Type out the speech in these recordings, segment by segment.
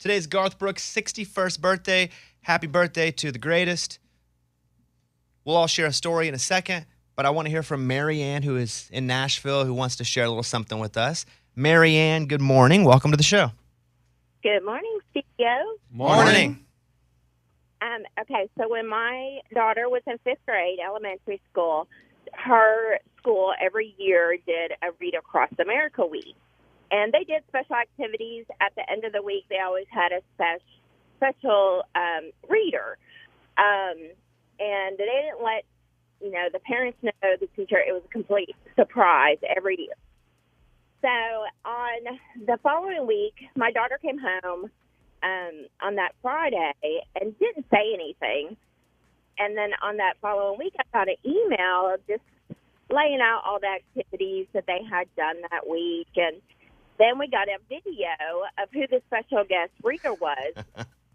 Today's Garth Brooks' 61st birthday. Happy birthday to the greatest. We'll all share a story in a second, but I want to hear from Mary Ann, who is in Nashville, who wants to share a little something with us. Mary Ann, good morning. Welcome to the show. Good morning, CEO. Morning. Okay, so when my daughter was in 5th grade, elementary school, her school every year did a Read Across America week. And they did special activities. At the end of the week, they always had a special reader. And they didn't let, the parents know the teacher. It was a complete surprise every year. So on the following week, my daughter came home on that Friday and didn't say anything. And then on that following week, I got an email of just laying out all the activities that they had done that week. And then we got a video of who the special guest reader was,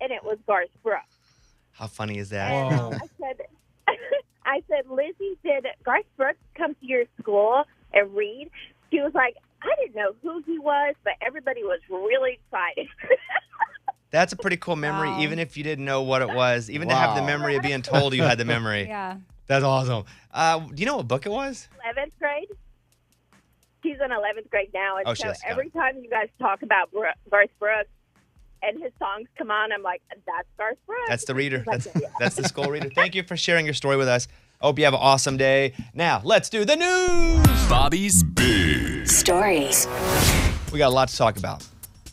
and it was Garth Brooks. How funny is that? And I said, Lizzie, did Garth Brooks come to your school and read? She was like, I didn't know who he was, but everybody was really excited. That's a pretty cool memory, even if you didn't know what it was. Even to have the memory of being told you had the memory. Yeah. That's awesome. Do you know what book it was? 11th grade. She's in 11th grade now. And so got every time you guys talk about Garth Brooks and his songs come on, I'm like, that's Garth Brooks. That's the reader. Like, That's the school reader. Thank you for sharing your story with us. Hope you have an awesome day. Now, let's do the news. Bobby's Big Stories. We got a lot to talk about.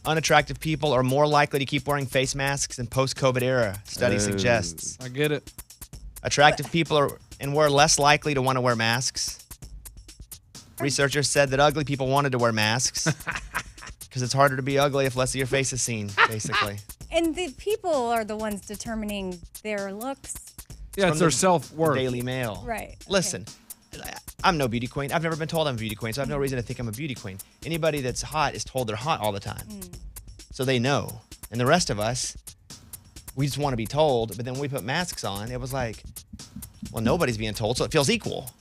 Unattractive people are more likely to keep wearing face masks in post-COVID era, study suggests. I get it. Attractive people were less likely to want to wear masks. Researchers said that ugly people wanted to wear masks because it's harder to be ugly if less of your face is seen, basically. And the people are the ones determining their looks. Yeah, it's their self-worth. Daily Mail. Right. Listen, I'm no beauty queen. I've never been told I'm a beauty queen, so I have no reason to think I'm a beauty queen. Anybody that's hot is told they're hot all the time. So they know. And the rest of us, we just want to be told, but then when we put masks on, it was like, well, nobody's being told, so it feels equal.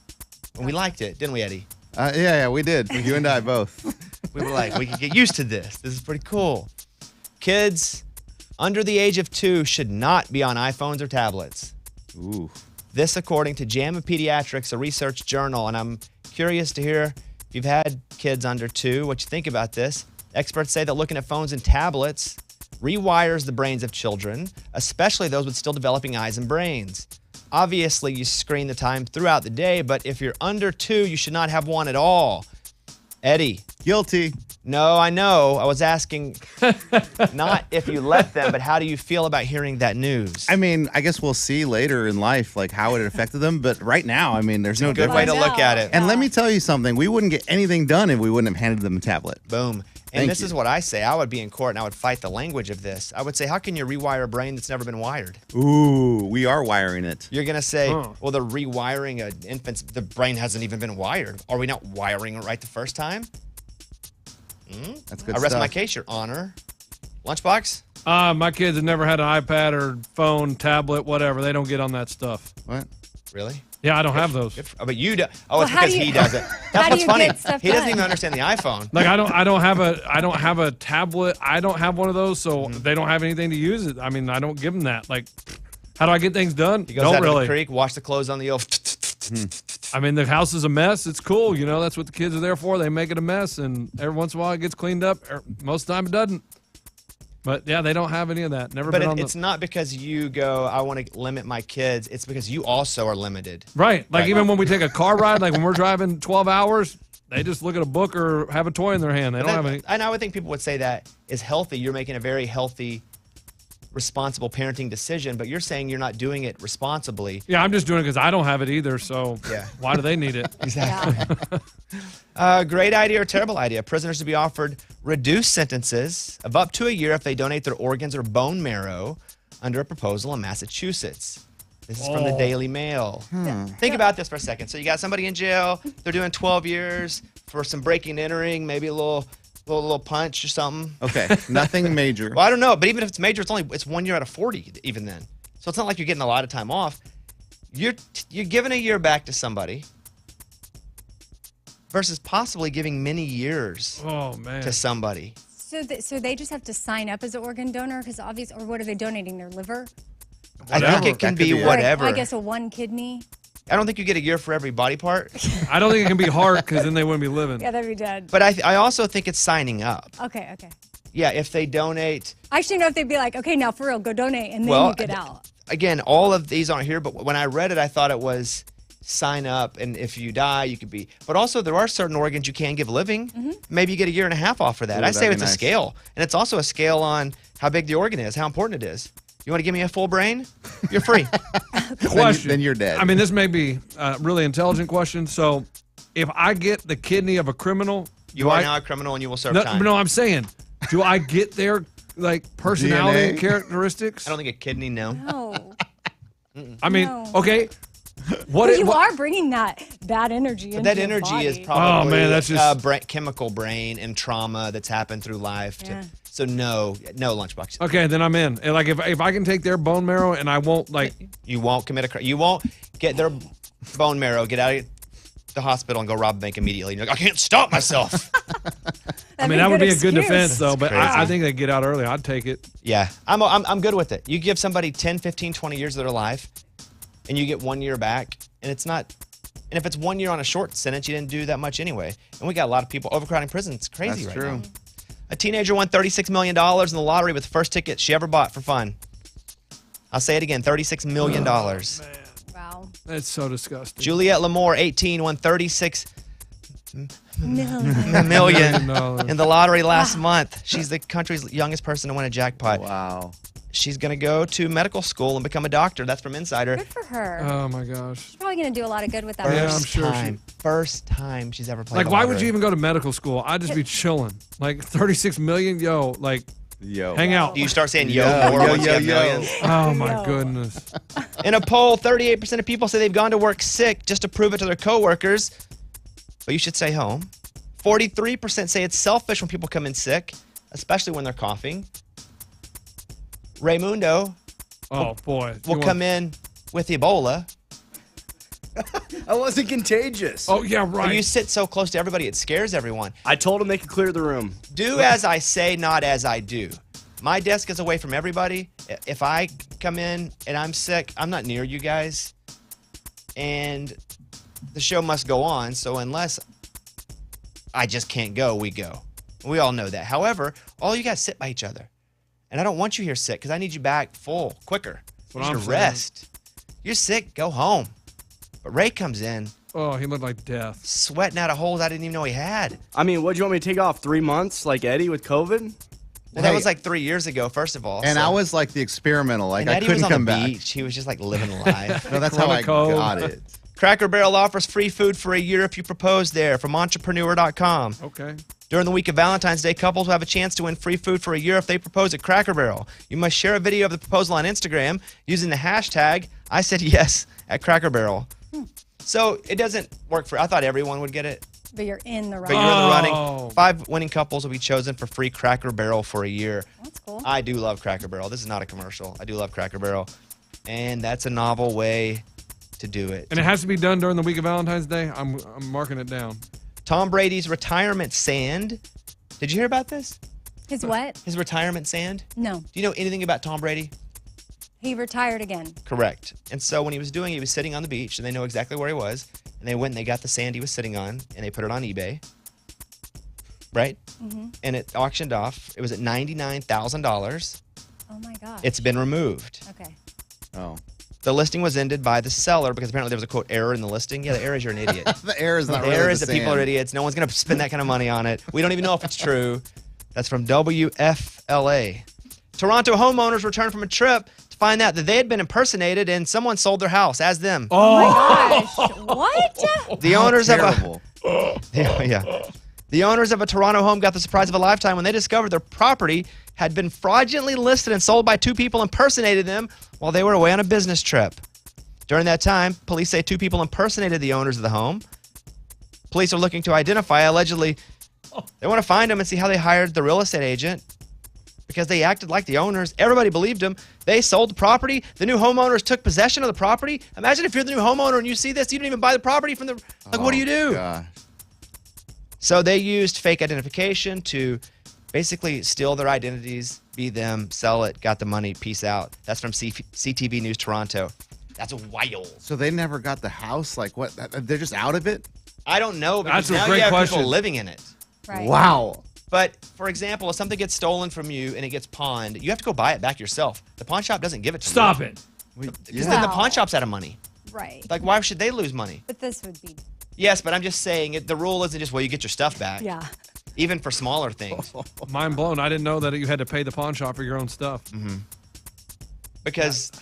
And we liked it, didn't we, Eddie? Yeah, we did. You and I both. We were like, we could get used to this. This is pretty cool. Kids under the age of 2 should not be on iPhones or tablets. Ooh. This, according to JAMA Pediatrics, a research journal, and I'm curious to hear if you've had kids under 2, what you think about this. Experts say that looking at phones and tablets rewires the brains of children, especially those with still developing eyes and brains. Obviously, you screen the time throughout the day, but if you're under 2, you should not have one at all. Eddie. Guilty. No, I know. I was asking not if you let them, but how do you feel about hearing that news? I mean, I guess we'll see later in life, like how it affected them. But right now, I mean, there's no Good difference. way to look at it. And let me tell you something. We wouldn't get anything done if we wouldn't have handed them a tablet. Boom. And this is what I say. I would be in court and I would fight the language of this. I would say, how can you rewire a brain that's never been wired? Ooh, we are wiring it. You're going to say, well, they're rewiring an infant's, the brain hasn't even been wired. Are we not wiring it right the first time? That's good I rest stuff. my case, Your Honor. Lunchbox? My kids have never had an iPad or phone, tablet, whatever. They don't get on that stuff. What? Really? Yeah, I don't have those. But you do. Oh, it's how because do you- he does it. That's how do what's you funny. get stuff He doesn't done? even understand the iPhone. Like I don't have a tablet. I don't have one of those, so they don't have anything to use it. I mean, I don't give them that. Like, how do I get things done? He goes Don't out really. to the creek, wash the clothes on the old. I mean, the house is a mess. It's cool. You know, that's what the kids are there for. They make it a mess, and every once in a while it gets cleaned up. Most of the time it doesn't. But, yeah, they don't have any of that. Never But been on it's not because you go, I want to limit my kids. It's because you also are limited. Right. Like, Right. even when we take a car ride, like when we're driving 12 hours, they just look at a book or have a toy in their hand. They don't have any. And I would think people would say that is healthy. You're making a very healthy, responsible parenting decision, but you're saying you're not doing it responsibly. Yeah, I'm just doing it because I don't have it either, so Yeah. why do they need it? Exactly. Great idea or terrible idea. Prisoners to be offered reduced sentences of up to a year if they donate their organs or bone marrow under a proposal in Massachusetts. This is from the Daily Mail. Think about this for a second. So you got somebody in jail. They're doing 12 years for some breaking and entering, maybe a little punch or something. Okay, nothing major. Well, I don't know, but even if it's major, it's 1 year out of 40 even then. So it's not like you're getting a lot of time off. You're giving a year back to somebody versus possibly giving many years Oh, man. to somebody. So they just have to sign up as an organ donor because obviously, or what are they donating? Their liver? I think it can That could be be it. whatever. Or I guess a one kidney. I don't think you get a year for every body part, I don't think it can be heart because then they wouldn't be living. Yeah, that'd be dead. but I also think it's signing up. Okay. Yeah, if they donate. I actually know if they'd be like, okay, now for real, go donate, and then Well, you get out. Again, all of these aren't here, but when I read it, I thought it was sign up, and if you die, you could be. But also, there are certain organs you can give living. Maybe you get a year and a half off for that. Ooh, I say that'd it's be a nice. scale, and it's also a scale on how big the organ is, how important it is. You want to give me a full brain? You're free. Question. Then you're dead. I mean, this may be a really intelligent question. So, if I get the kidney of a criminal, You are now a criminal, and you will serve no, time. no, I'm saying, do I get their personality DNA? and characteristics? I don't think a kidney. No. No. I mean, No. okay. What But it- you what- are bringing that energy into That your energy body. is probably man, that's just- chemical brain and trauma that's happened through life. Yeah. So no Lunchbox. Okay, then I'm in. And like if I can take their bone marrow and I won't You won't commit a crime. You won't get their bone marrow, get out of the hospital, and go rob a bank immediately. You're like, I can't stop myself. I mean that would be a good excuse. defense though, but I crazy. think they get out early. I'd take it. Yeah, I'm good with it. You give somebody 10, 15, 20 years of their life, and you get 1 year back, and it's not. And if it's 1 year on a short sentence, you didn't do that much anyway. And we got a lot of people overcrowding prisons. It's crazy That's right true. now. A teenager won $36 million in the lottery with the first ticket she ever bought for fun. I'll say it again, $36 million. Wow. That's so disgusting. Juliette Lamore, 18, won $36 No. million $1 in the lottery last month. She's the country's youngest person to win a jackpot. Wow. She's going to go to medical school and become a doctor. That's from Insider. Good for her. Oh my gosh. She's probably going to do a lot of good with that. Yeah, I'm First sure time. First time she's ever played Like the why would lottery. you even go to medical school? I'd just be chilling. Like 36 million, yo, like Yo. hang out. Do you start saying yo Yo, more yo, once you yo, have yo. millions? Oh my Yo. goodness. In a poll, 38% of people say they've gone to work sick just to prove it to their coworkers, but you should stay home. 43% say it's selfish when people come in sick, especially when they're coughing. Raymundo Oh boy. will come in with Ebola. I wasn't contagious. Oh yeah, And right. you sit so close to everybody, it scares everyone. I told them they could clear the room. Do as I say, not as I do. My desk is away from everybody. If I come in and I'm sick, I'm not near you guys. And the show must go on. So unless I just can't go, we go. We all know that. However, all you guys sit by each other. And I don't want you here sick because I need you back full, quicker. what You I'm should saying. rest. You're sick, go home. But Ray comes in, Oh, he looked like death. sweating out of holes I didn't even know he had. I mean, what do you want me to take off? 3 months like Eddie with COVID? Well, that Hey. was like 3 years ago, first of all. And so- I was like the experimental. Like and I Eddie couldn't was on come the back. beach. He was just like living life. No, that's how I Chronicle. got it. Cracker Barrel offers free food for a year if you propose there from entrepreneur.com. Okay. During the week of Valentine's Day, couples will have a chance to win free food for a year if they propose at Cracker Barrel. You must share a video of the proposal on Instagram using the hashtag I said yes at Cracker Barrel. So it doesn't work for, I thought everyone would get it, But you're in the but right. you're in the Oh. running. 5 winning couples will be chosen for free Cracker Barrel for a year. That's cool. I do love Cracker Barrel. This is not a commercial. I do love Cracker Barrel. And that's a novel way to do it. And it has to be done during the week of Valentine's Day. I'm marking it down. Tom Brady's retirement sand. Did you hear about this? His what? His retirement sand? No. Do you know anything about Tom Brady? He retired again. Correct. And so when he was doing it, he was sitting on the beach, and they know exactly where he was. And they went and they got the sand he was sitting on, and they put it on eBay. Right? Mm-hmm. And it auctioned off. It was at $99,000. Oh my gosh. It's been removed. Okay. Oh, The listing was ended by the seller because apparently there was a quote error in the listing. Yeah, the error is you're an idiot. the air is not The really error the is that people sand. are idiots. No one's going to spend that kind of money on it. We don't even know if it's true. That's from WFLA. Toronto homeowners returned from a trip to find out that they had been impersonated and someone sold their house as them. Oh my gosh. What? The owners of a Terrible. yeah. The owners of a Toronto home got the surprise of a lifetime when they discovered their property had been fraudulently listed and sold by 2 people impersonated them while they were away on a business trip. During that time, police say 2 people impersonated the owners of the home. Police are looking to identify, allegedly, they want to find them and see how they hired the real estate agent because they acted like the owners. Everybody believed them. They sold the property. The new homeowners took possession of the property. Imagine if you're the new homeowner and you see this, you didn't even buy the property from the, like, what do you do? Gosh. So they used fake identification to basically steal their identities, be them, sell it, got the money, peace out. That's from CTV News Toronto. That's wild. So they never got the house? Like what? They're just out of it? I don't know, because That's a now great you have question. people living in it. Right. Wow. But, for example, if something gets stolen from you and it gets pawned, you have to go buy it back yourself. The pawn shop doesn't give it to you. Stop it. Because then the pawn shop's out of money. Right. Like, why should they lose money? But this would be. Yes, but I'm just saying, the rule isn't just, well, you get your stuff back. Yeah. Even for smaller things. Mind blown. I didn't know that you had to pay the pawn shop for your own stuff. Because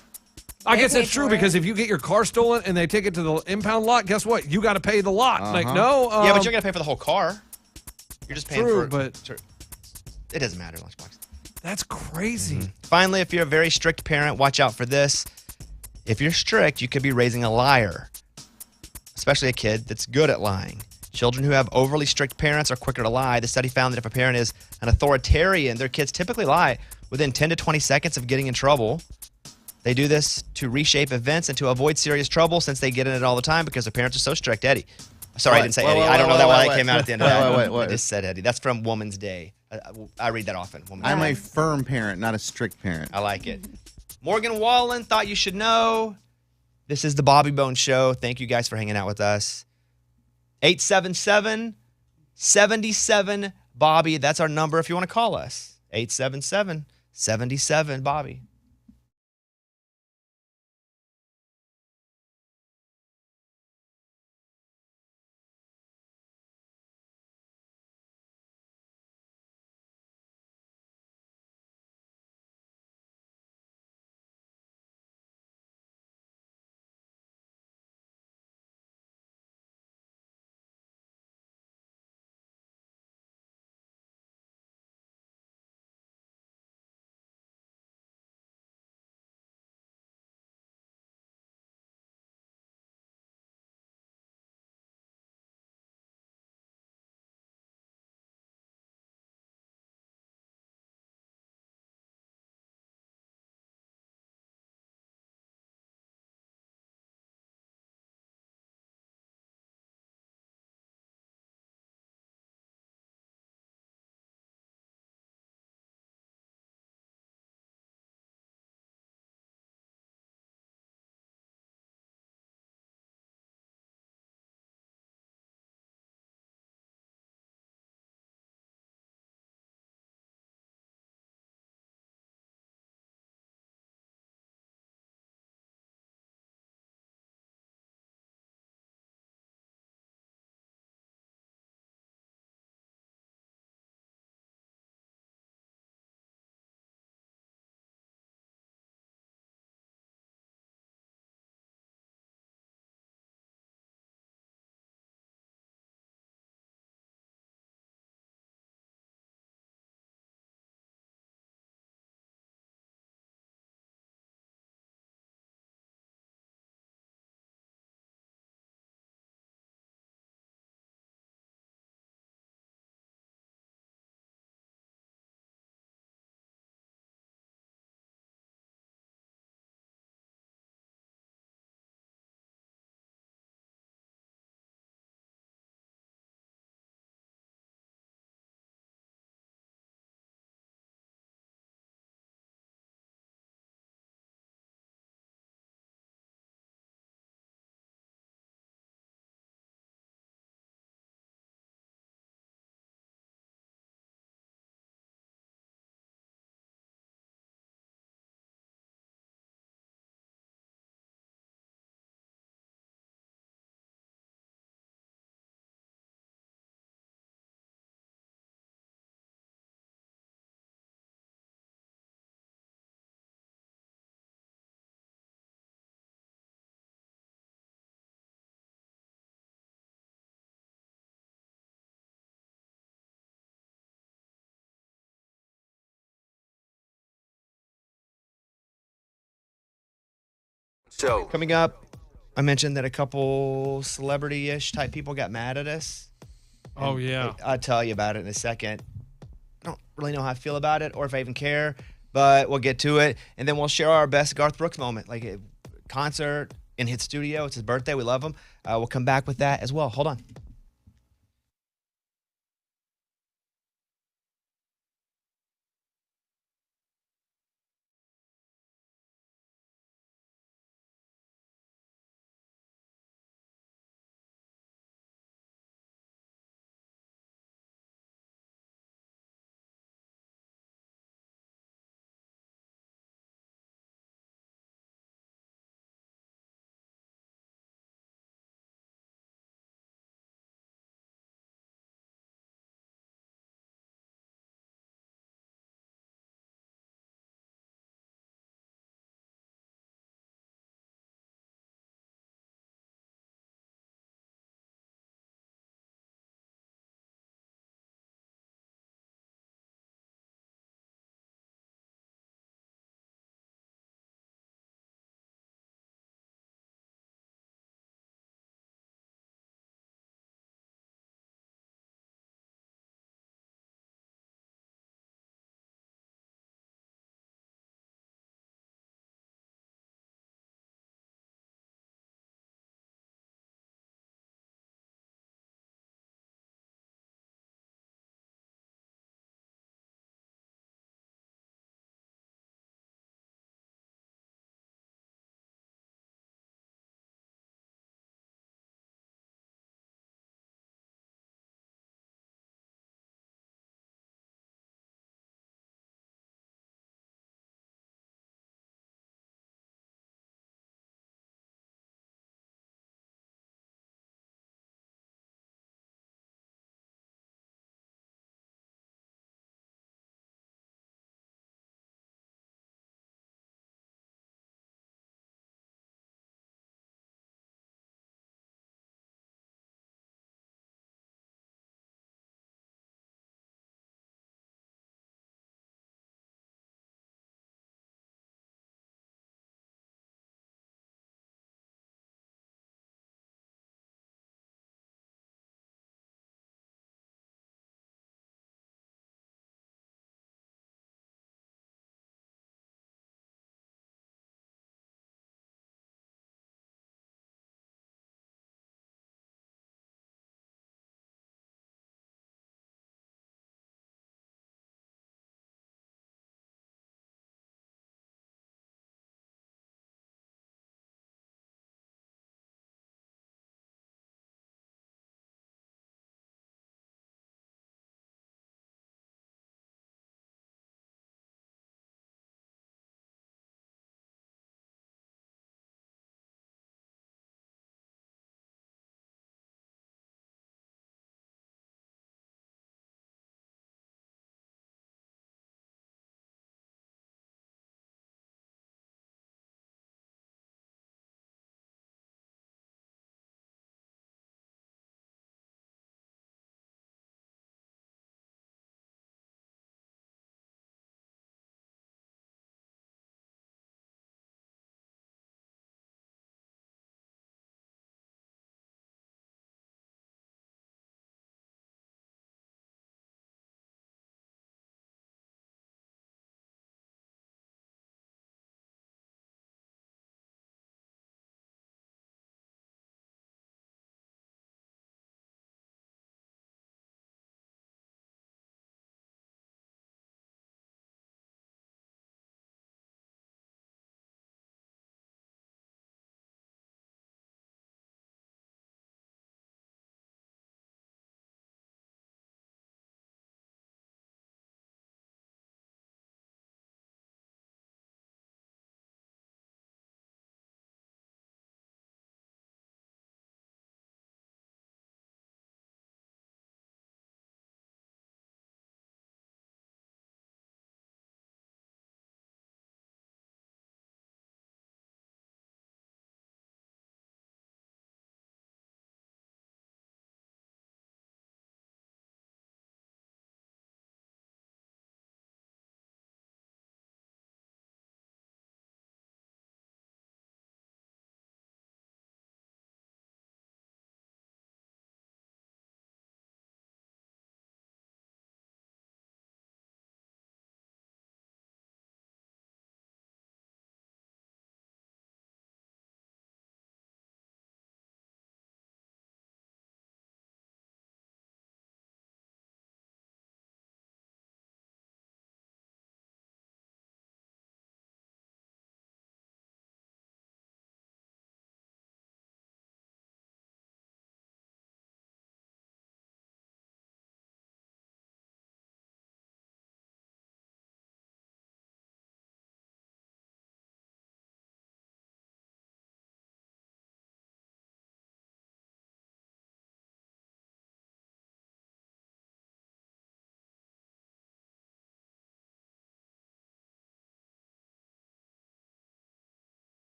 I guess They that's pay true for it. because if you get your car stolen and they take it to the impound lot, guess what? You got to pay the lot. Like, no. yeah, but you're going to pay for the whole car. You're just paying True, for but- it doesn't matter, Lunchbox. That's crazy. Finally, if you're a very strict parent, watch out for this. If you're strict, you could be raising a liar, especially a kid that's good at lying. Children who have overly strict parents are quicker to lie. The study found that if a parent is an authoritarian, their kids typically lie within 10 to 20 seconds of getting in trouble. They do this to reshape events and to avoid serious trouble since they get in it all the time because their parents are so strict. Eddie. Sorry, I didn't say Eddie. I don't know that why that came out at the end of that. Wait. I just said Eddie. That's from Woman's Day. I read that often. Woman's I'm Day. a firm parent, not a strict parent. I like it. Morgan Wallen, thought you should know. This is the Bobby Bones Show. Thank you guys for hanging out with us. 877-77-Bobby. That's our number if you want to call us. 877-77-Bobby. So Coming up, I mentioned that a couple celebrity-ish type people got mad at us. Oh, yeah. I'll tell you about it in a second. I don't really know how I feel about it or if I even care, but we'll get to it. And then we'll share our best Garth Brooks moment, like a concert in his studio. It's his birthday. We love him. We'll come back with that as well. Hold on.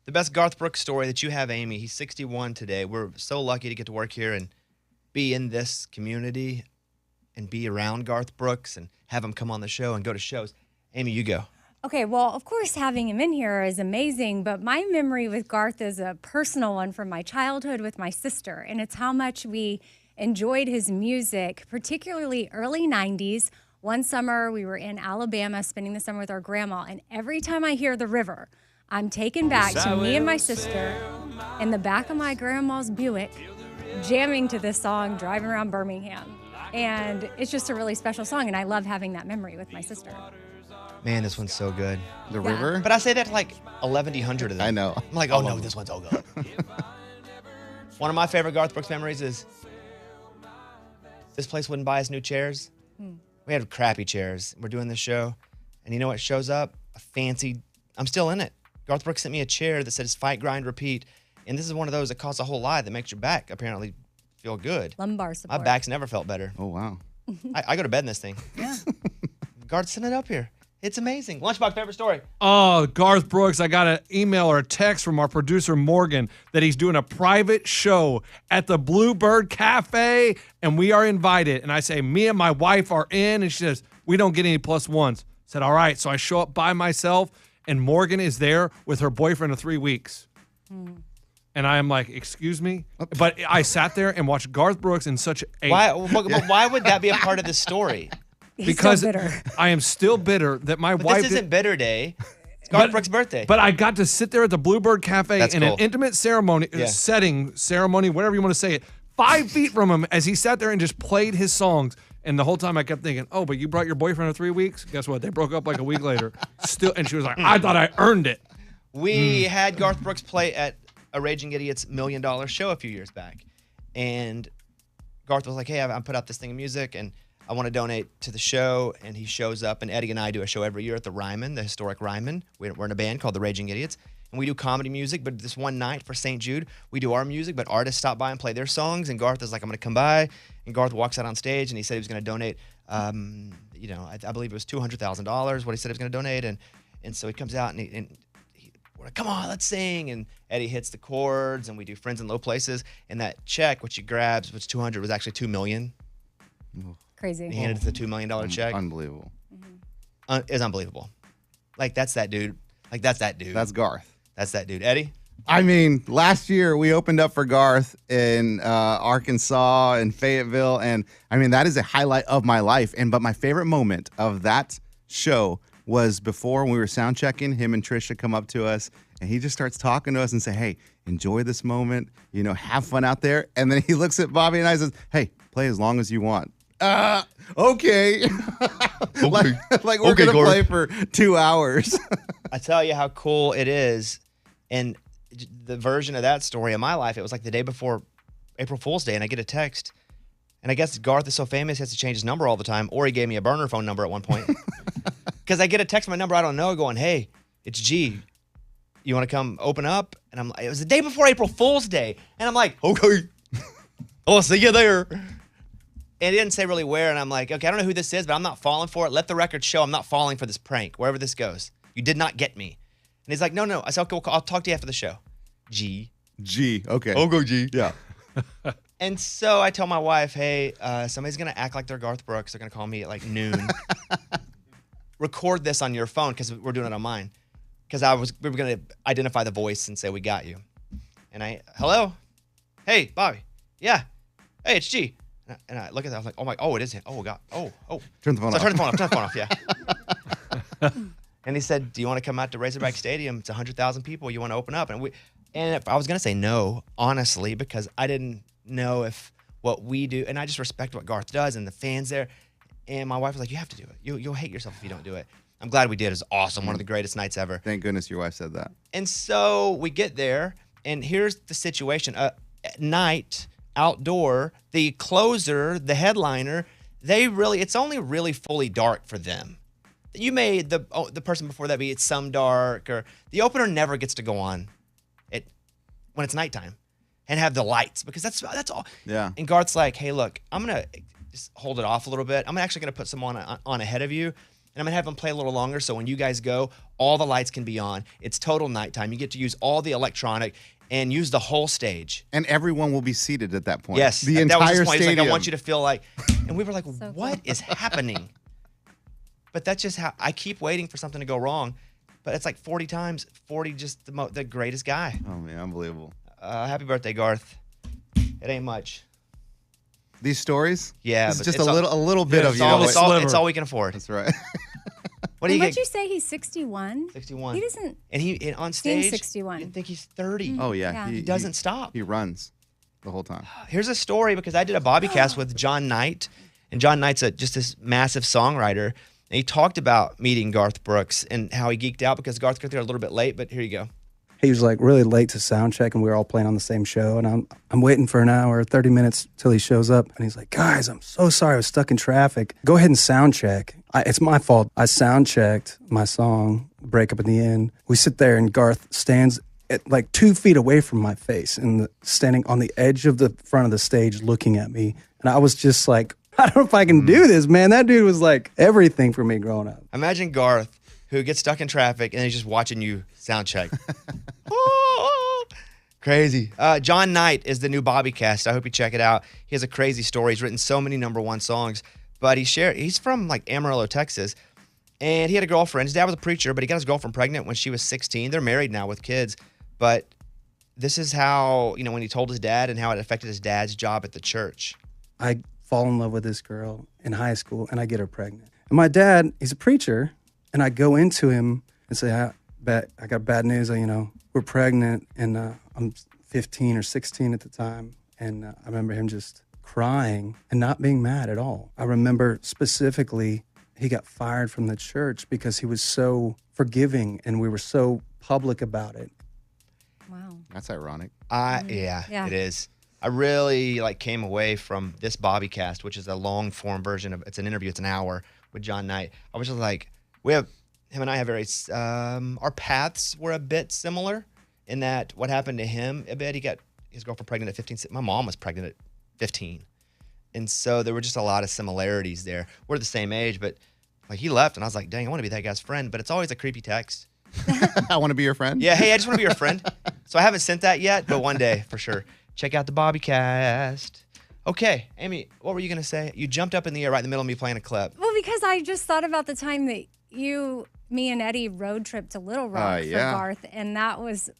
the best Garth Brooks story that you have, Amy. He's 61 today. We're so lucky to get to work here and be in this community and be around Garth Brooks and have him come on the show and go to shows. Amy, you go. Okay, well, of course, having him in here is amazing, but my memory with Garth is a personal one from my childhood with my sister, and it's how much we enjoyed his music, particularly early 90s. One summer, we were in Alabama spending the summer with our grandma, and every time I hear The River, I'm taken back to me and my sister in the back of my grandma's Buick, jamming to this song, driving around Birmingham. And it's just a really special song, and I love having that memory with my sister. Man, this one's so good. The River? But I say that to like 1,100 of them. I know. I'm like, oh no, this one's so good. One of my favorite Garth Brooks memories is this place wouldn't buy us new chairs. We had crappy chairs. We're doing this show, and you know what shows up? A fancy, I'm still in it. Garth Brooks sent me a chair that says fight, grind, repeat. And this is one of those that costs a whole lot that makes your back apparently feel good. Lumbar support. My back's never felt better. Oh, wow. I go to bed in this thing. Yeah. Garth sent it up here. It's amazing. Lunchbox, favorite story. Oh, Garth Brooks, I got an email or a text from our producer, Morgan, that he's doing a private show at the Bluebird Cafe, and we are invited. And I say, me and my wife are in, and she says, we don't get any plus ones. I said, all right. So I show up by myself, and Morgan is there with her boyfriend of 3 weeks. And I am like, excuse me? But I sat there and watched Garth Brooks in such a... But why would that be a part of the story? He's because still bitter. I am still bitter that my But wife... this isn't Bitter Day. It's Garth Brooks' birthday. But I got to sit there at the Bluebird Cafe That's in cool. an intimate ceremony, ceremony, whatever you want to say it, 5 feet from him as he sat there and just played his songs. And the whole time I kept thinking, oh, but you brought your boyfriend of 3 weeks? Guess what? They broke up like a week later. Still, and she was like, I thought I earned it. We had Garth Brooks play at a Raging Idiot's $1 million show a few years back. And Garth was like, hey, I put out this thing of music, and I want to donate to the show. And he shows up, and Eddie and I do a show every year at the Ryman, the historic Ryman. We're in a band called the Raging Idiots. And we do comedy music, but this one night for St. Jude, we do our music, but artists stop by and play their songs. And Garth is like, I'm going to come by. And Garth walks out on stage, and he said he was going to donate, I believe it was $200,000, what he said he was going to donate. And so he comes out, and we're like, come on, let's sing. And Eddie hits the chords, and we do Friends in Low Places. And that check, which he grabs, which 200 was actually $2 million. Crazy. He handed us the $2 million check. Unbelievable. It's unbelievable. Like, that's that dude. That's Garth. That's that dude. Eddie? I mean, last year we opened up for Garth in Arkansas and Fayetteville, and I mean that is a highlight of my life. But my favorite moment of that show was before when we were sound checking. Him and Trisha come up to us, and he just starts talking to us and say, "Hey, enjoy this moment. Have fun out there." And then he looks at Bobby and I and says, "Hey, play as long as you want." Okay. like we're gonna play for 2 hours. I tell you how cool it is. And the version of that story in my life, it was like the day before April Fool's Day, and I get a text. And I guess Garth is so famous, he has to change his number all the time, or he gave me a burner phone number at one point. Because I get a text from my number I don't know going, hey, it's G. You want to come open up? And I'm like, it was the day before April Fool's Day. And I'm like, okay, I'll see you there. And it didn't say really where, and I'm like, okay, I don't know who this is, but I'm not falling for it. Let the record show I'm not falling for this prank, wherever this goes. You did not get me. And he's like, no. I said, okay, I'll talk to you after the show. G, okay. I'll go G. Yeah. And so I tell my wife, hey, somebody's going to act like they're Garth Brooks. They're going to call me at like noon. Record this on your phone, because we're doing it on mine. Because we were going to identify the voice and say, we got you. And hello? Hey, Bobby. Yeah. Hey, it's G. And I look at that, I'm like, it is him. Oh, God. Oh. Turn the phone so off. Turn the phone off, yeah. And he said, do you want to come out to Razorback Stadium? It's 100,000 people. You want to open up? And I was going to say no, honestly, because I didn't know if what we do, and I just respect what Garth does and the fans there. And my wife was like, you have to do it. You'll hate yourself if you don't do it. I'm glad we did. It was awesome. One of the greatest nights ever. Thank goodness your wife said that. And so we get there, and here's the situation. At night, outdoor, the closer, the headliner, it's only really fully dark for them. You made the person before that be it's some dark, or the opener never gets to go on when it's nighttime and have the lights, because that's all. Yeah. And Garth's like, hey, look, I'm gonna just hold it off a little bit. I'm actually gonna put someone on ahead of you, And I'm going to have them play a little longer so when you guys go, all the lights can be on. It's total nighttime. You get to use all the electronic and use the whole stage. And everyone will be seated at that point. Yes. The that entire was his point. He's stadium. like, I want you to feel like, and we were like, So what is happening? But that's just how, I keep waiting for something to go wrong. But it's like 40 times, 40 just the greatest guy. Oh, man, unbelievable. Happy birthday, Garth. It ain't much. These stories? Yeah, This is but just it's a little bit of, It's you all, know, it's, all, it's all we can afford. That's right. What do you What'd get? you say? He's 61? 61. He doesn't And on stage, 61. you think he's 30. Oh, yeah. Yeah. He doesn't stop. He runs the whole time. Here's a story because I did a Bobbycast with John Knight, and John Knight's just this massive songwriter. And he talked about meeting Garth Brooks and how he geeked out because Garth got there a little bit late, but here you go. He was like really late to sound check, and we were all playing on the same show. And I'm waiting for an hour, 30 minutes till he shows up. And he's like, guys, I'm so sorry. I was stuck in traffic. Go ahead and sound check. It's my fault. I sound checked my song, Break Up in the End. We sit there, and Garth stands at like 2 feet away from my face and standing on the edge of the front of the stage looking at me. And I was just like, I don't know if I can do this, man. That dude was like everything for me growing up. Imagine Garth, who gets stuck in traffic, and he's just watching you sound check. Crazy. John Knight is the new Bobbycast. I hope you check it out. He has a crazy story. He's written so many #1 songs, but he's from like Amarillo, Texas, and he had a girlfriend. His dad was a preacher, but he got his girlfriend pregnant when she was 16. They're married now with kids, but this is how, when he told his dad and how it affected his dad's job at the church. I fall in love with this girl in high school, and I get her pregnant. And my dad, he's a preacher, and I go into him and say, I got bad news. We're pregnant, and I'm 15 or 16 at the time. And I remember him just crying and not being mad at all. I remember specifically he got fired from the church because he was so forgiving, and we were so public about it. Wow. That's ironic. Yeah. It is. I really came away from this Bobbycast, which is a long form version of, it's an interview, it's an hour with John Knight. I was just like, him and I have our paths were a bit similar in that what happened to him a bit, he got his girlfriend pregnant at 15. My mom was pregnant at 15. And so there were just a lot of similarities there. We're the same age, but he left and I was like, dang, I want to be that guy's friend, but it's always a creepy text. I want to be your friend? Yeah, hey, I just want to be your friend. So I haven't sent that yet, but one day for sure. Check out the Bobbycast. Okay, Amy, what were you going to say? You jumped up in the air right in the middle of me playing a clip. Well, because I just thought about the time that me and Eddie road trip to Little Rock for Garth, and that was,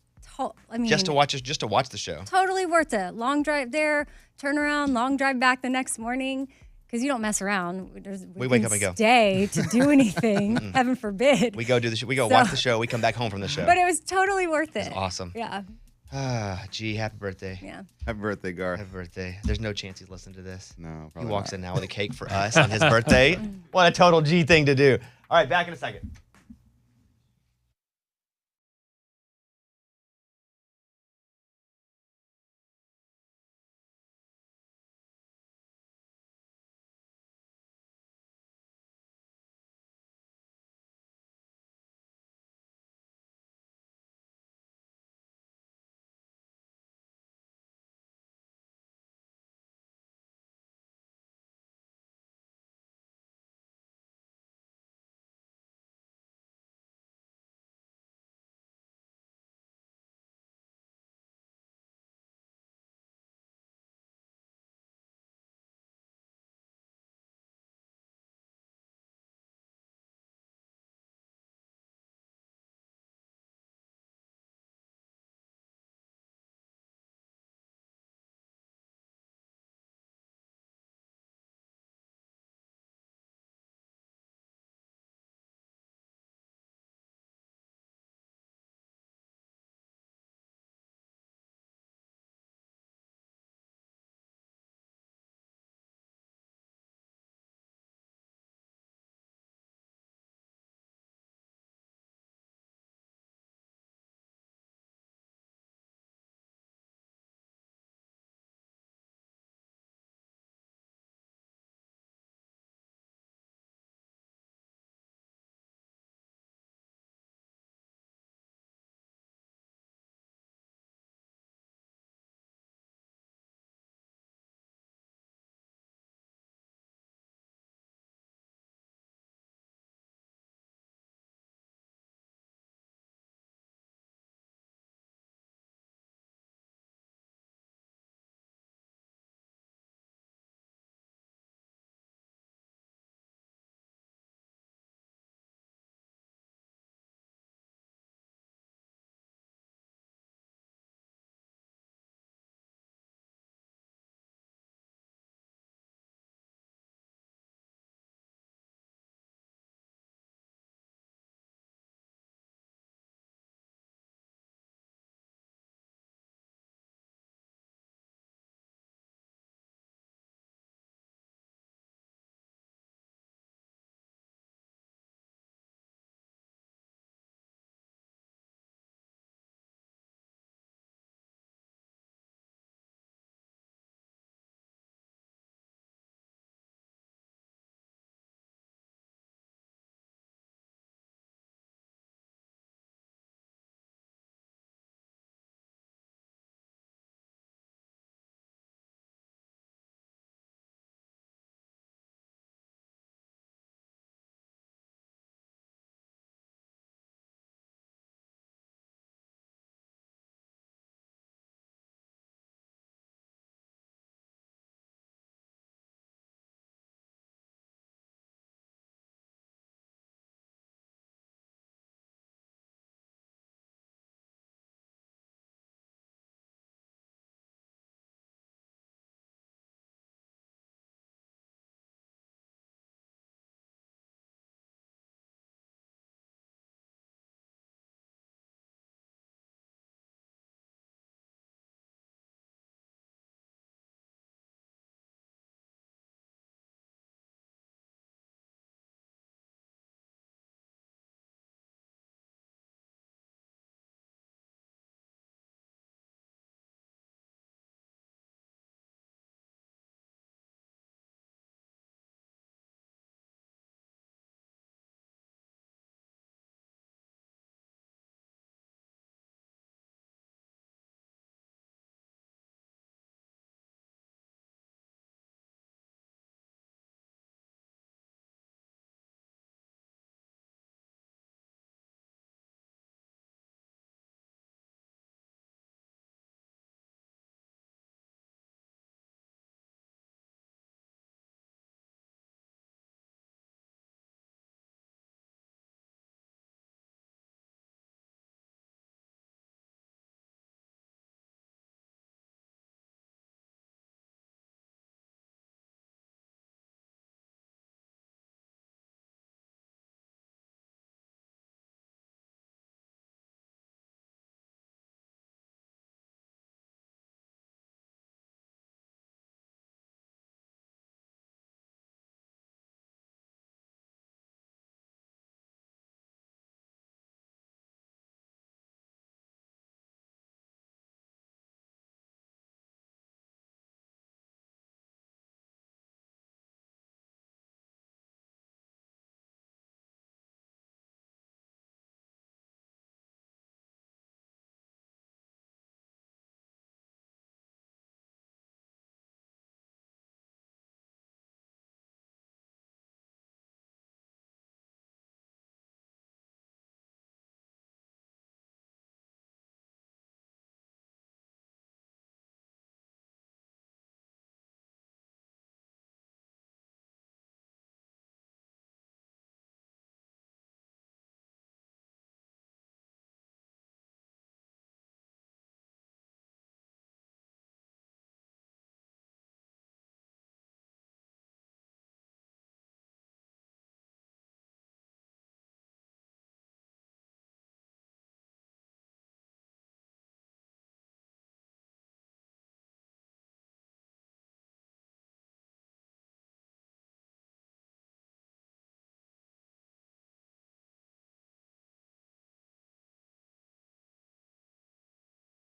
just to watch the show. Totally worth it. Long drive there, turn around, long drive back the next morning, because you don't mess around. We wake up and go. Stay to do anything, heaven forbid. We go do the show. We go watch the show. We come back home from the show. But it was totally worth it. It's awesome. Yeah. Gee, happy birthday. Yeah. Happy birthday, Garth. Happy birthday. There's no chance he's listening to this. No, he walks in now with a cake for us on his birthday. What a total G thing to do. All right, back in a second.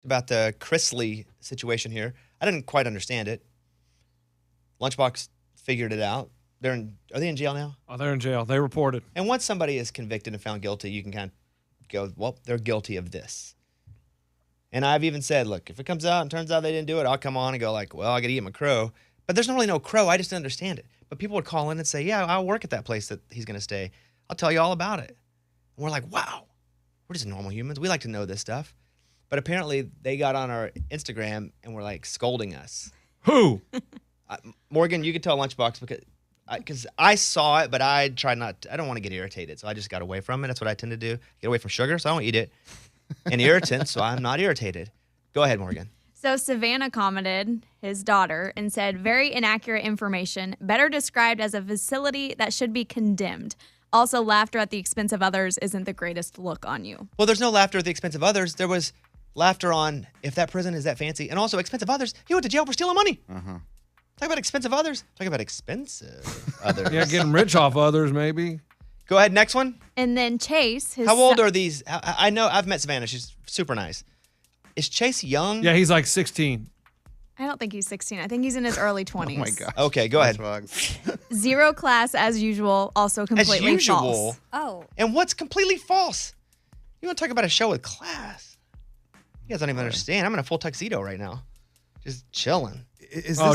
about the Chrisley situation here. I didn't quite understand it. Lunchbox figured it out. Are they in jail now? Oh, they're in jail. They reported. And once somebody is convicted and found guilty, you can kind of go, well, they're guilty of this. And I've even said, look, if it comes out and turns out they didn't do it, I'll come on and go like, well, I got to eat my crow. But there's not really no crow. I just didn't understand it. But people would call in and say, yeah, I'll work at that place that he's going to stay. I'll tell you all about it. And we're like, wow, we're just normal humans. We like to know this stuff. But apparently they got on our Instagram and were like scolding us. Who? Morgan, you could tell Lunchbox because I saw it, but I tried not to, I don't want to get irritated. So I just got away from it. That's what I tend to do. Get away from sugar, so I don't eat it. And irritants, so I'm not irritated. Go ahead, Morgan. So Savannah commented, his daughter, and said, very inaccurate information, better described as a facility that should be condemned. Also, laughter at the expense of others isn't the greatest look on you. Well, there's no laughter at the expense of others. There was laughter on if that prison is that fancy. And also expense of others. He went to jail for stealing money. Uh-huh. Talk about expensive others. Talk about expensive others. Yeah, getting rich off others, maybe. Go ahead, next one. And then Chase, his How old are these? I know I've met Savannah. She's super nice. Is Chase young? Yeah, he's like 16. I don't think he's 16. I think he's in his early 20s. Oh my gosh. Okay, go ahead. Zero class as usual, also completely As usual. false. Oh. And what's completely false? You want to talk about a show with class? You guys don't even understand. I'm in a full tuxedo right now. Just chilling.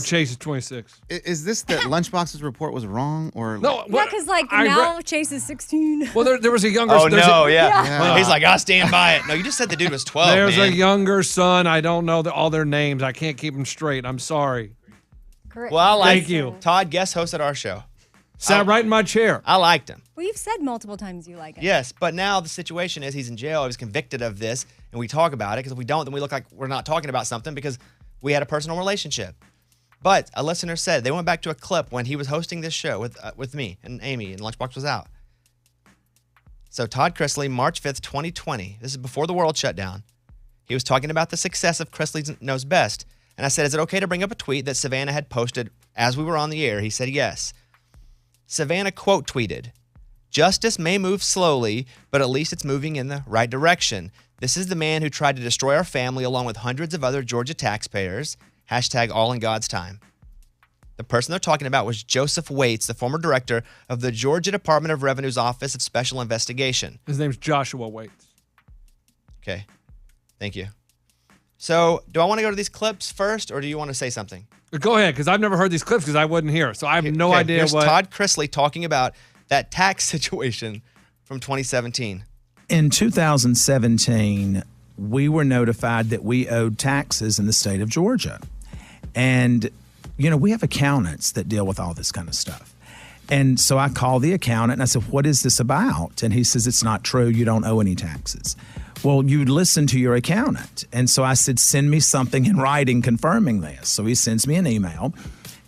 Chase is 26. Is this that Lunchbox's report was wrong? Or No, Yeah, because like now Chase is 16. Well, there was a younger. Oh, there's no, a, yeah. He's like, I'll stand by it. No, you just said the dude was 12, There's man. a younger son. I don't know all their names. I can't keep them straight. I'm sorry. Correct. Well, I like Thank you. Todd guest hosted our show. Sat right in my chair. I liked him. Well, you've said multiple times you like it. Yes, but now the situation is he's in jail. He was convicted of this, and we talk about it because if we don't, then we look like we're not talking about something because we had a personal relationship. But a listener said they went back to a clip when he was hosting this show with me and Amy, and Lunchbox was out. So Todd Chrisley, March 5th, 2020. This is before the world shut down. He was talking about the success of Chrisley's Knows Best. And I said, is it okay to bring up a tweet that Savannah had posted as we were on the air? He said yes. Savannah quote tweeted, "Justice may move slowly, but at least it's moving in the right direction. This is the man who tried to destroy our family along with hundreds of other Georgia taxpayers. Hashtag all in God's time." The person they're talking about was Joseph Waits, the former director of the Georgia Department of Revenue's Office of Special Investigation. His name's Joshua Waits. Okay. Thank you. So, do I want to go to these clips first, or do you want to say something? Go ahead, because I've never heard these clips because I wasn't here. So I have no idea Here's what. Todd Chrisley talking about that tax situation from 2017. In 2017, we were notified that we owed taxes in the state of Georgia. And, you know, we have accountants that deal with all this kind of stuff. And so I called the accountant and I said, what is this about? And he says, it's not true. You don't owe any taxes. Well, you listen to your accountant. And so I said, send me something in writing confirming this. So he sends me an email.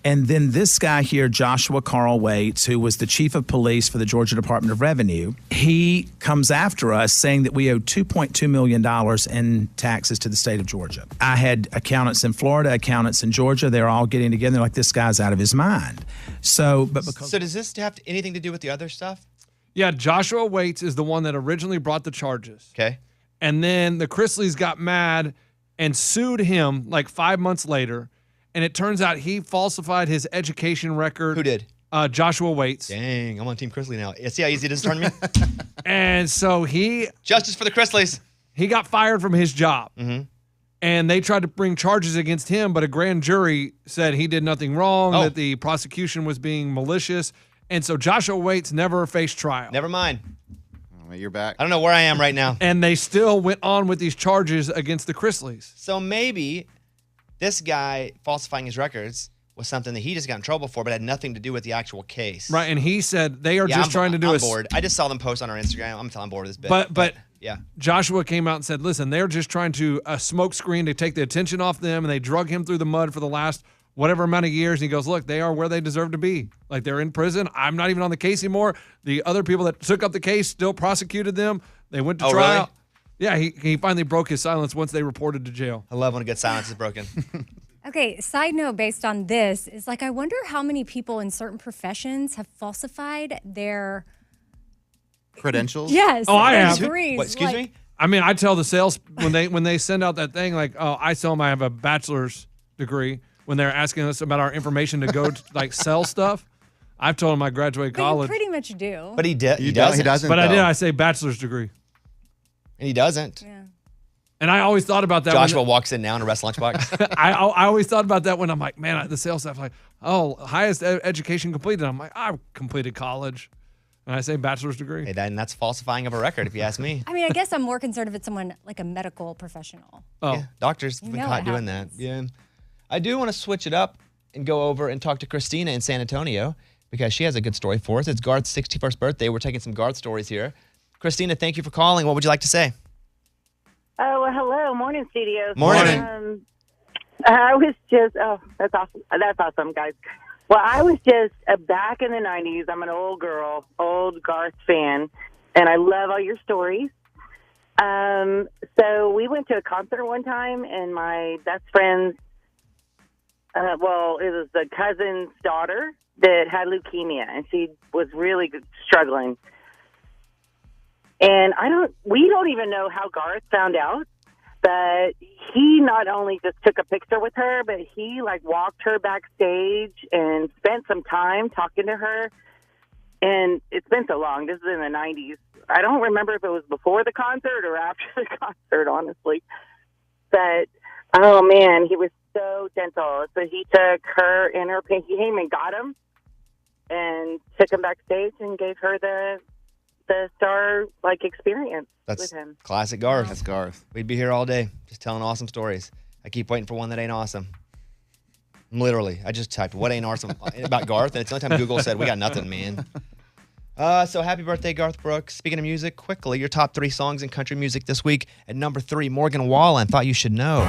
And then this guy here, Joshua Carl Waits, who was the chief of police for the Georgia Department of Revenue, he comes after us saying that we owe $2.2 million in taxes to the state of Georgia. I had accountants in Florida, accountants in Georgia. They're all getting together. They're like, this guy's out of his mind. So does this have anything to do with the other stuff? Yeah, Joshua Waits is the one that originally brought the charges. Okay. And then the Chrisleys got mad and sued him like 5 months later. And it turns out he falsified his education record. Who did? Joshua Waits. Dang, I'm on Team Chrisley now. See how easy it is to turn me? And so Justice for the Chrisleys. He got fired from his job. Mm-hmm. And they tried to bring charges against him, but a grand jury said he did nothing wrong, that the prosecution was being malicious. And so Joshua Waits never faced trial. Never mind. Oh, you're back. I don't know where I am right now. And they still went on with these charges against the Chrisleys. So maybe this guy falsifying his records was something that he just got in trouble for, but had nothing to do with the actual case. Right, and he said they are just trying to do I'm bored. I just saw them post on our Instagram. I'm bored of this bit. But yeah, Joshua came out and said, listen, they're just trying to smoke screen to take the attention off them, and they drug him through the mud for the last whatever amount of years. And he goes, look, they are where they deserve to be. Like, they're in prison. I'm not even on the case anymore. The other people that took up the case still prosecuted them. They went to trial. Really? Yeah, he finally broke his silence once they reported to jail. I love when a good silence is broken. Okay, side note based on this is like, I wonder how many people in certain professions have falsified their credentials? Yes. Oh, I have. degrees. What, excuse Like, me? I mean, I tell the sales when they send out that thing like, oh, I tell them I have a bachelor's degree when they're asking us about our information to go to, like sell stuff. I've told them I graduated But college. you pretty much do. But he doesn't. He doesn't. But though. I say bachelor's degree. And he doesn't. Yeah. And I always thought about that. Joshua walks in now in a rest lunchbox. I always thought about that when I'm like, man, the sales staff like, oh, highest education completed. I'm like, I completed college. And I say bachelor's degree. Hey, and that's falsifying of a record, if you ask me. I mean, I guess I'm more concerned if it's someone like a medical professional. Oh, Yeah, doctors have You been know caught it doing that. happens. Yeah. I do want to switch it up and go over and talk to Christina in San Antonio because she has a good story for us. It's Garth's 61st birthday. We're taking some Garth stories here. Christina, thank you for calling. What would you like to say? Oh, well, hello. Morning, studios. Morning. I was just, that's awesome. That's awesome, guys. Well, I was just back in the 90s. I'm an old girl, old Garth fan, and I love all your stories. So we went to a concert one time, and my best friend's, it was the cousin's daughter that had leukemia, and she was really struggling. And we don't even know how Garth found out, but he not only just took a picture with her, but he like walked her backstage and spent some time talking to her. And it's been so long. This is in the 90s. I don't remember if it was before the concert or after the concert, honestly. But, oh, man, he was so gentle. So he took her in her he came and got him and took him backstage and gave her the star experience That's with him. classic Garth. That's Garth. We'd be here all day just telling awesome stories. I keep waiting for one that ain't awesome. Literally, I just typed what ain't awesome about Garth, and it's the only time Google said we got nothing, man. So happy birthday, Garth Brooks. Speaking of music, quickly, your top 3 songs in country music this week. At number 3, Morgan Wallen, Thought You Should Know.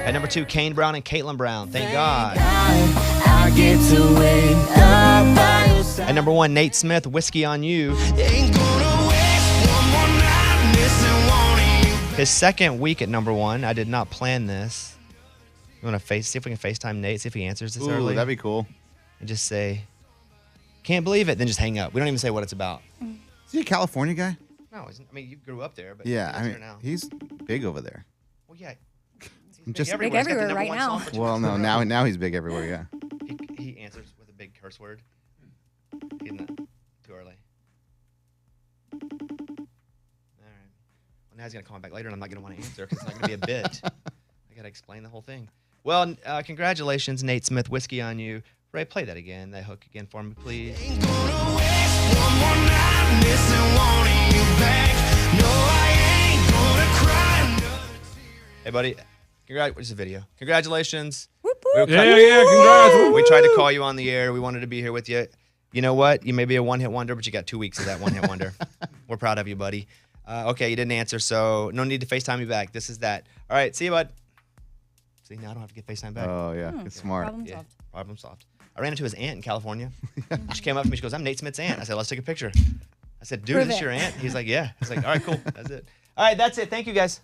At number 2, Kane Brown and Caitlin Brown, Thank God. At number 1, Nate Smith, Whiskey on You. His second week at number 1, I did not plan this. You want to see if we can FaceTime Nate, see if he answers this early? That'd be cool. And just say, can't believe it, then just hang up. We don't even say what it's about. Is he a California guy? No, I mean, you grew up there, but Yeah, he I lives mean, here now. he's big over there. Well, yeah. I'm just Big He's got the everywhere number right 1 now. song for 2 well, weeks in a no, row. now he's big everywhere. Yeah. He answers with a big curse word. Isn't that too early? All right. Well, now he's going to call me back later, and I'm not going to want to answer because it's not going to be a bit. I got to explain the whole thing. Well, congratulations, Nate Smith, Whiskey on You. Ray, play that again, that hook again for me, please. Hey, buddy. Where's the video? Congratulations. Whoop, We whoop. were cut- Yeah, congrats. We tried to call you on the air. We wanted to be here with you. You know what? You may be a one-hit wonder, but you got 2 weeks of that one-hit wonder. We're proud of you, buddy. Okay, you didn't answer, so no need to FaceTime you back. This is that. All right, see you, bud. See, now I don't have to get FaceTime back. Oh yeah, it's smart. Problem Yeah, solved. problem solved. I ran into his aunt in California. She came up to me. She goes, I'm Nate Smith's aunt. I said, let's take a picture. I said, dude, Prove is this it. your aunt? He's like, yeah. I was like, all right, cool. That's it. All right, that's it. Thank you, guys.